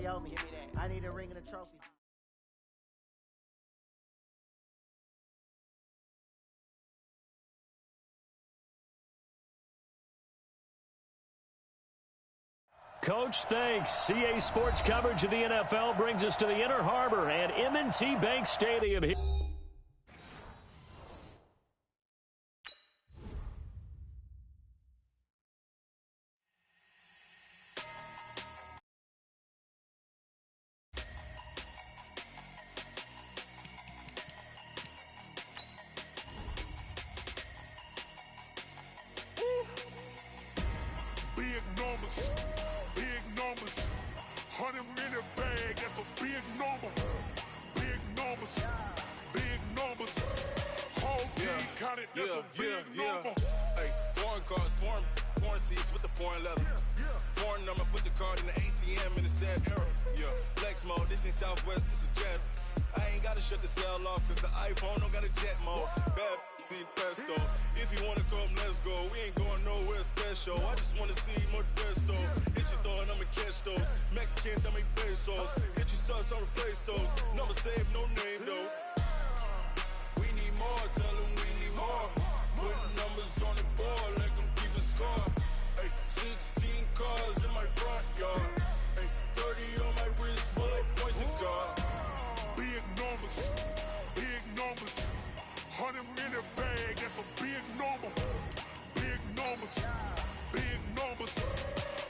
owe me. Give me that. I need a ring and a trophy. Coach, thanks. CA Sports coverage of the NFL brings us to the Inner Harbor and M&T Bank Stadium here. Big numbers, 100-minute bag, that's a big number. Big numbers, whole team counted, that's a big number. Hey, foreign cars, foreign seats with the foreign leather. Foreign number, put the card in the ATM in the sad era. Yeah, flex mode, this ain't Southwest, this is Jet. I ain't gotta shut the cell off, cause the iPhone don't got a jet mode. Bad need pesto. If you wanna come, let's go. We ain't going nowhere special. I just wanna see more desto. Hit your thought, I'ma catch those. Mexican, dummy pesos. Hit your sauce, I'll replace those. Number save, no name though. We need more, tell them we need more. Putting numbers on the board, let them keep the score. Hey, 16 cars in my front yard. Hey, 30 on my wrist, bullet point to God. Big numbers, 100-minute bag, that's a big number. Big numbers,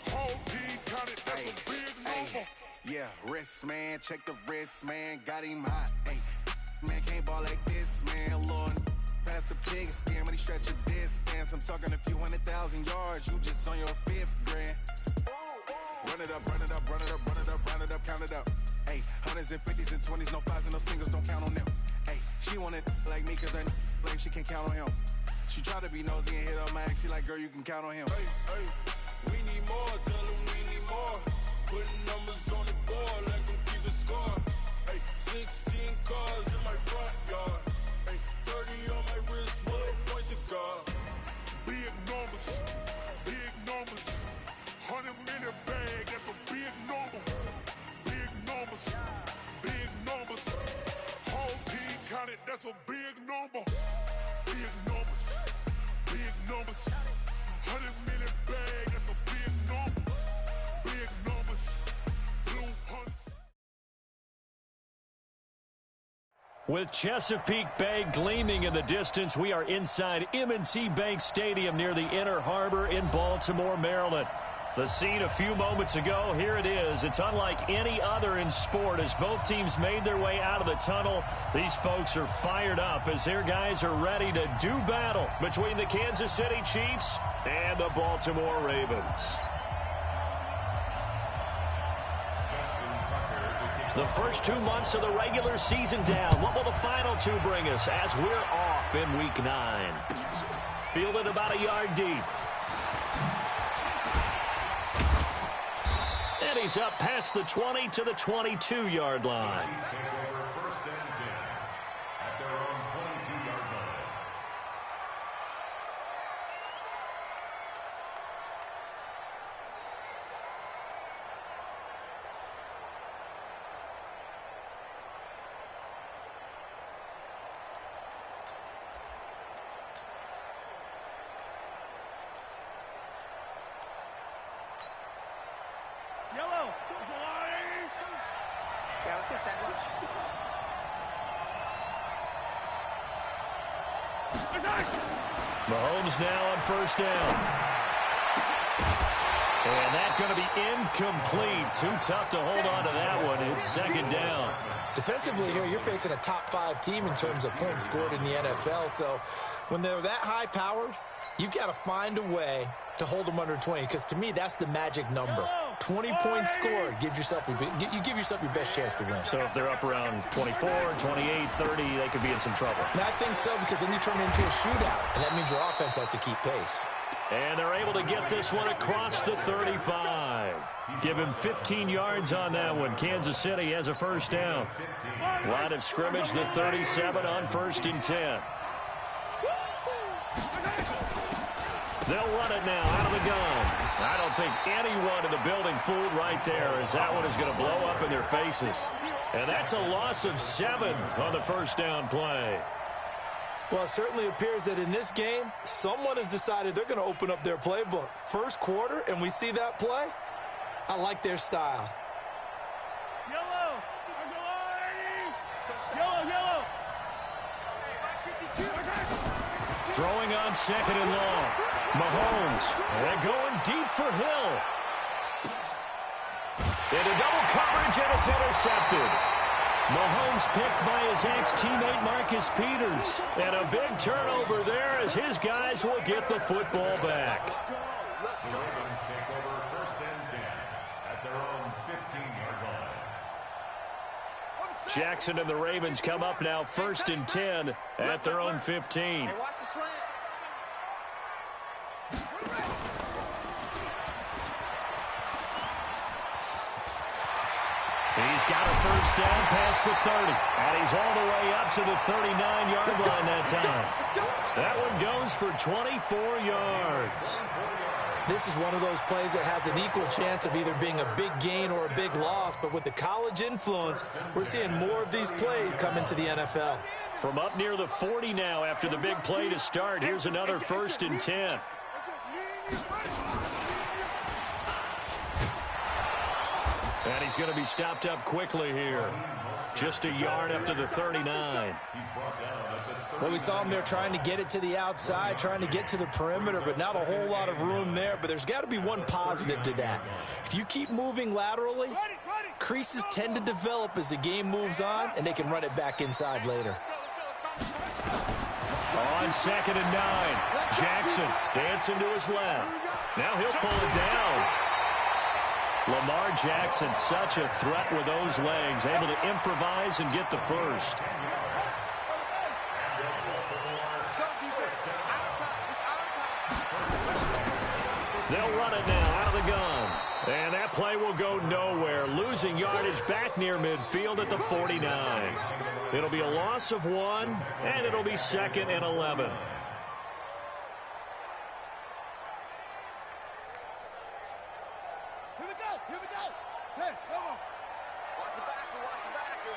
whole team counted, that's a big number. Yeah, wrist man, check the wrist man, got him hot. Hey, man can't ball like this, man. Lord, pass the pig skin when he stretch a distance. I'm talking a few 100,000 yards, you just on your 5th grand. Run it up, count it up. Hey, hundreds and 50s and 20s, no 5s and no singles, don't count on them. Hey, she want it like me cause her like she can't count on him. She try to be nosy and hit up my ex, she like, girl, you can count on him. Hey, we need more, tell them we need more. Putting numbers on the board, let them keep the score. Hey, 16 cars in my front yard. Hey, 30 on my wrist, bullet point to God. Big numbers, 100-minute bag, that's a big number. Big numbers, whole team counted, that's a big number. Big numbers, 100-minute bag, that's a big number. Big numbers, blue hunts. With Chesapeake Bay gleaming in the distance, we are inside M&T Bank Stadium near the Inner Harbor in Baltimore, Maryland. The scene a few moments ago, here it is. It's unlike any other in sport as both teams made their way out of the tunnel. These folks are fired up as their guys are ready to do battle between the Kansas City Chiefs and the Baltimore Ravens. The first 2 months of the regular season down. What will the final 2 bring us as we're off in Week 9? Fielded about a yard deep. And he's up past the 20 to the 22-yard line. First and 10 at their own 22-yard line. Yellow. Yeah, let's get sandwich. Mahomes now on first down. And that's going to be incomplete. Too tough to hold on to that one. It's second down. Defensively here, you're facing a top-5 team in terms of points scored in the NFL. So when they're that high-powered, you've got to find a way to hold them under 20. Because to me, that's the magic number. 20 points scored. You give yourself your best chance to win. So if they're up around 24, 28, 30, they could be in some trouble. And I think so, because then you turn it into a shootout, and that means your offense has to keep pace. And they're able to get this one across the 35. Give him 15 yards on that one. Kansas City has a first down. Line of scrimmage, the 37 on first and 10. They'll run it now out of the gun. I don't think anyone in the building fooled right there, as that one is going to blow up in their faces. And that's a loss of 7 on the first down play. Well, it certainly appears that in this game, someone has decided they're going to open up their playbook. First quarter, and we see that play. I like their style. Yellow. Yellow. Throwing on second and long. Mahomes. They're going deep for Hill. Into double coverage, and it's intercepted. Mahomes picked by his ex-teammate Marcus Peters. And a big turnover there as his guys will get the football back. The Ravens take over first and 10 at their own 15-yard line. Jackson and the Ravens come up now first and 10 at their own 15. Hey, watch the slant. He's got a first down past the 30, and he's all the way up to the 39-yard line that time. That one goes for 24 yards. This is one of those plays that has an equal chance of either being a big gain or a big loss, but with the college influence, we're seeing more of these plays come into the NFL. From up near the 40 now after the big play to start, here's another first and 10. And he's going to be stopped up quickly here. Just a yard up to the 39. Well, we saw him there trying to get it to the outside, trying to get to the perimeter, but not a whole lot of room there. But there's got to be one positive to that. If you keep moving laterally, creases tend to develop as the game moves on, and they can run it back inside later. On second and 9, Jackson dancing to his left. Now he'll pull it down. Lamar Jackson, such a threat with those legs, able to improvise and get the first. They'll run it now out of the gun. And that play will go nowhere, losing yardage back near midfield at the 49. It'll be a loss of 1, and it'll be second and 11. Here we go. Hey, come on. Watch the backer, watch the backer.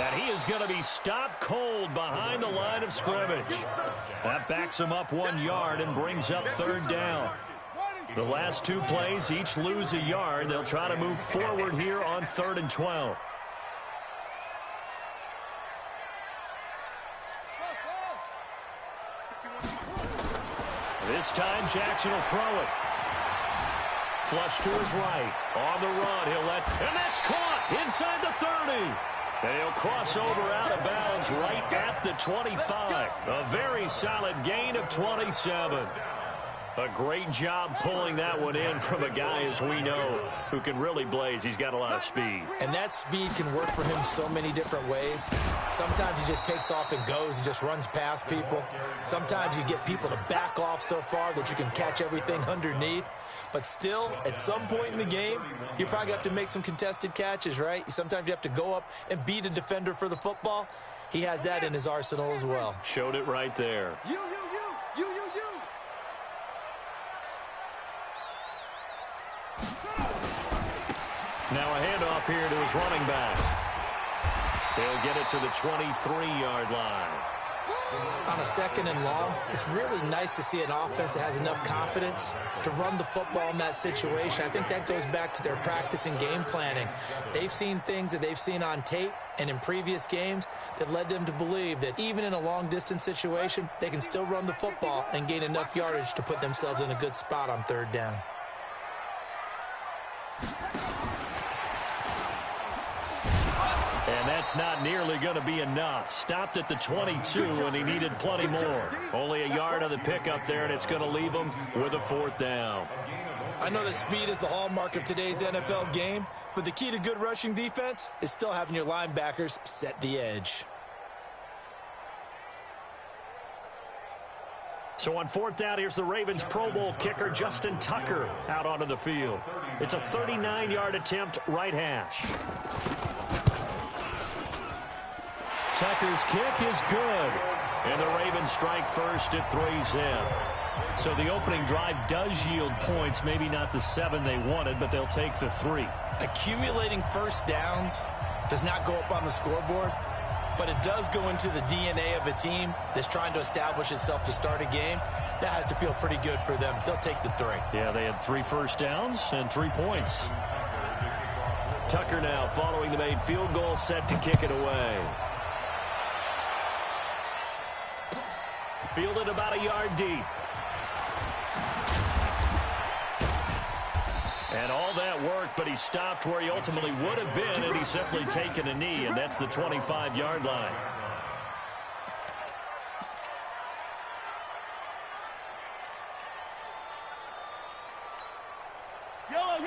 And he is going to be stopped cold behind the line of scrimmage. That backs him up 1 yard and brings up third down. The last 2 plays each lose a yard. They'll try to move forward here on 3rd and 12. This time, Jackson will throw it. Flush to his right. On the run, he'll let... And that's caught inside the 30. And he'll cross over out of bounds right at the 25. A very solid gain of 27. A great job pulling that one in from a guy, as we know, who can really blaze. He's got a lot of speed. And that speed can work for him so many different ways. Sometimes he just takes off and goes and just runs past people. Sometimes you get people to back off so far that you can catch everything underneath. But still, at some point in the game, you probably have to make some contested catches, right? Sometimes you have to go up and beat a defender for the football. He has that in his arsenal as well. Showed it right there. You. Now a handoff here to his running back. He'll get it to the 23-yard line. On a second and long, it's really nice to see an offense that has enough confidence to run the football in that situation. I think that goes back to their practice and game planning. They've seen things that they've seen on tape and in previous games that led them to believe that even in a long-distance situation, they can still run the football and gain enough yardage to put themselves in a good spot on third down. And that's not nearly going to be enough. Stopped at the 22, and he needed plenty more. Only a yard on the pickup there, and it's going to leave him with a 4th down. I know that speed is the hallmark of today's NFL game, but the key to good rushing defense is still having your linebackers set the edge. So on 4th down, here's the Ravens Pro Bowl kicker Justin Tucker out onto the field. It's a 39-yard attempt, right hash. Tucker's kick is good. And the Ravens strike first at 3's in. So the opening drive does yield points. Maybe not the 7 they wanted, but they'll take the 3. Accumulating first downs does not go up on the scoreboard, but it does go into the DNA of a team that's trying to establish itself to start a game. That has to feel pretty good for them. They'll take the 3. Yeah, they had 3 first downs and 3 points. Tucker now following the made field goal, set to kick it away. Fielded about a yard deep. And all that work, but he stopped where he ultimately would have been, and he's simply taken a knee, and that's the 25-yard line.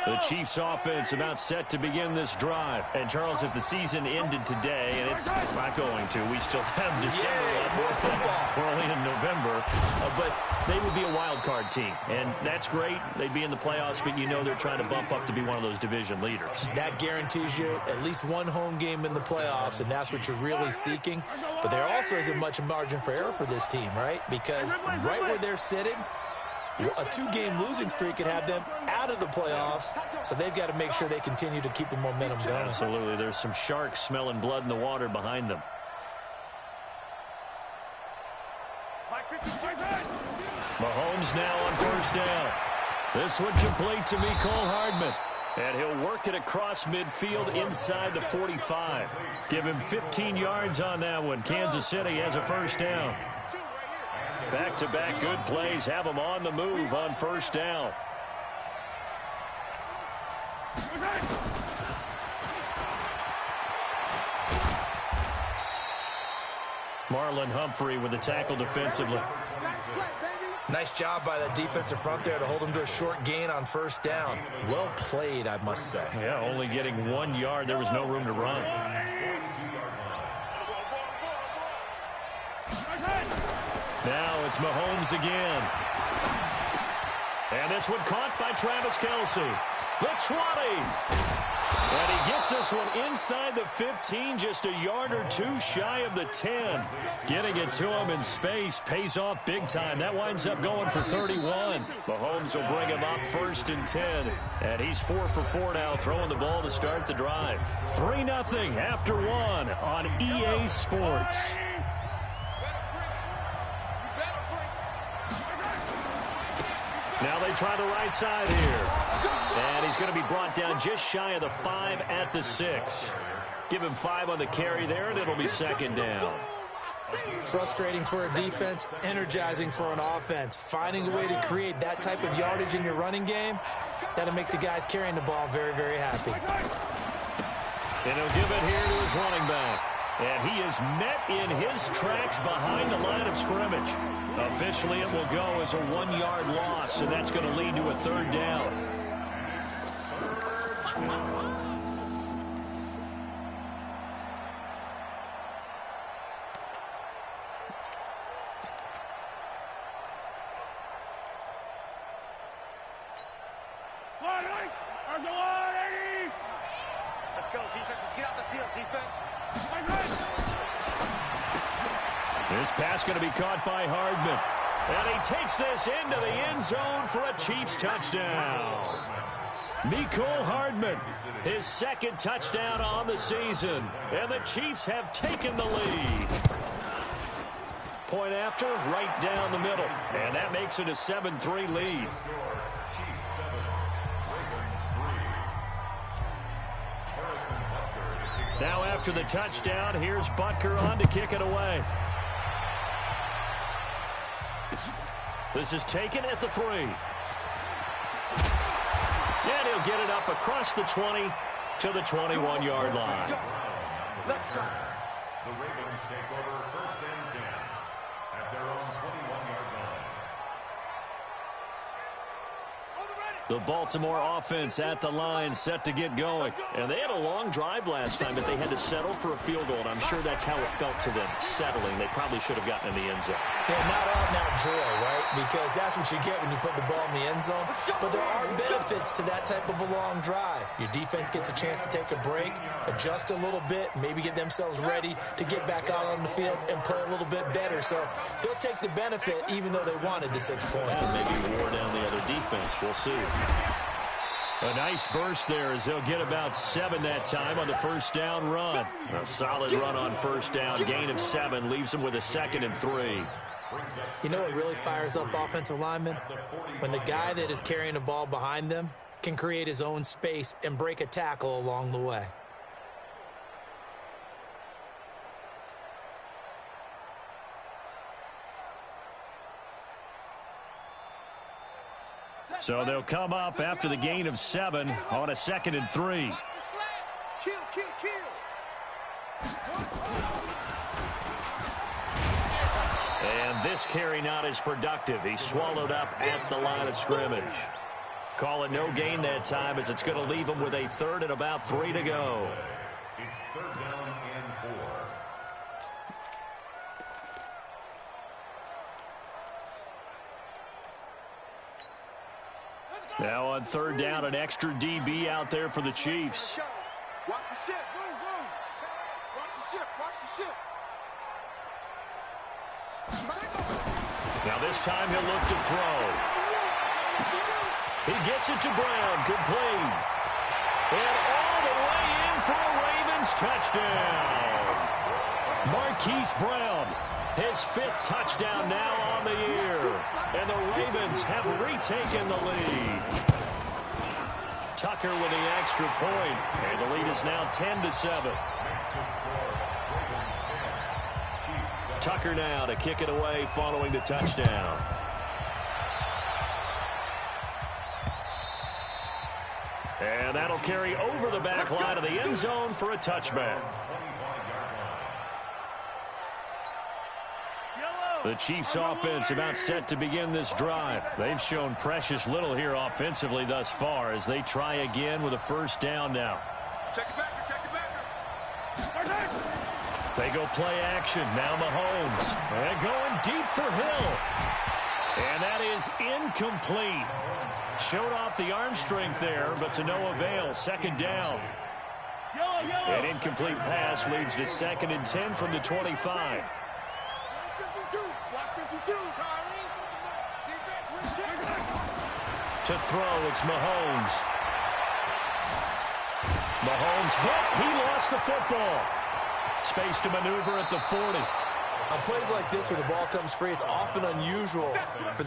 The Chiefs offense about set to begin this drive. And, Charles, if the season ended today, and it's not going to, we still have December left. We're only in November. But they would be a wild card team. And that's great. They'd be in the playoffs, but you know they're trying to bump up to be one of those division leaders. That guarantees you at least one home game in the playoffs, and that's what you're really seeking. But there also isn't much margin for error for this team, right? Because right where they're sitting, a 2-game losing streak could have them out of the playoffs, so they've got to make sure they continue to keep the momentum going. Absolutely. There's some sharks smelling blood in the water behind them. Mahomes now on first down. This one complete to Mecole Hardman. And he'll work it across midfield inside the 45. Give him 15 yards on that one. Kansas City has a first down. Back-to-back good plays have them on the move on first down. Marlon Humphrey with the tackle defensively. Nice job by that defensive front there to hold him to a short gain on first down. Well played, I must say. Yeah, only getting 1 yard. There was no room to run. Now it's Mahomes again. And this one caught by Travis Kelce. The 20. And he gets this one inside the 15, just a yard or 2 shy of the 10. Getting it to him in space pays off big time. That winds up going for 31. Mahomes will bring him up first and 10. And he's 4 for 4 now, throwing the ball to start the drive. 3-0 after 1 on EA Sports. Now they try the right side here. And he's going to be brought down just shy of the 5 at the 6. Give him 5 on the carry there, and it'll be second down. Frustrating for a defense, energizing for an offense. Finding a way to create that type of yardage in your running game, that'll make the guys carrying the ball very, very happy. And he'll give it here to his running back. And he is met in his tracks behind the line of scrimmage. Officially, it will go as a 1-yard loss, and that's going to lead to a third down. Let's go, defense. Let's get out the field, defense. This pass going to be caught by Hardman. And he takes this into the end zone for a Chiefs touchdown. Mecole Hardman, his second touchdown on the season. And the Chiefs have taken the lead. Point after, right down the middle. And that makes it a 7-3 lead. Now after the touchdown, here's Butker on to kick it away. This is taken at the 3. And he'll get it up across the 20 to the 21-yard line. The Ravens take over first and 10 at their own 21-yard line. On the ready. The Baltimore offense at the line, set to get going. And they had a long drive last time, but they had to settle for a field goal, and I'm sure that's how it felt to them, settling. They probably should have gotten in the end zone. Yeah, not out-and-out joy, right? Because that's what you get when you put the ball in the end zone. But there are benefits to that type of a long drive. Your defense gets a chance to take a break, adjust a little bit, maybe get themselves ready to get back out on the field and play a little bit better. So they'll take the benefit even though they wanted the 6 points. And maybe wore down the other defense. We'll see. A nice burst there as they'll get about 7 that time on the first down run. A solid run on first down. Gain of 7 leaves them with a 2nd and 3. You know what really fires up offensive linemen? When the guy that is carrying the ball behind them can create his own space and break a tackle along the way. So they'll come up after the gain of 7 on a 2nd and 3. Kill. And this carry not as productive. He's swallowed up at the line of scrimmage. Call it no gain that time as it's going to leave him with a 3rd and about 3 to go. It's 3rd down and 4. Now on 3rd down, an extra DB out there for the Chiefs. Watch the ship. Boom. Watch the ship. Now this time he'll look to throw. He gets it to Brown, complete. And all the way in for a Ravens touchdown. Marquise Brown, his 5th touchdown now on the year. And the Ravens have retaken the lead. Tucker with the extra point, and the lead is now 10-7. Tucker now to kick it away following the touchdown. And that'll carry over the back line of the end zone for a touchback. The Chiefs offense about set to begin this drive. They've shown precious little here offensively thus far as they try again with a first down now. Check it back. They go play action. Now Mahomes. And going deep for Hill. And that is incomplete. Showed off the arm strength there, but to no avail. 2nd down. An incomplete pass leads to 2nd and 10 from the 25. To throw, it's Mahomes. Mahomes hit. He lost the football. Space to maneuver at the 40. On plays like this where the ball comes free, it's often unusual for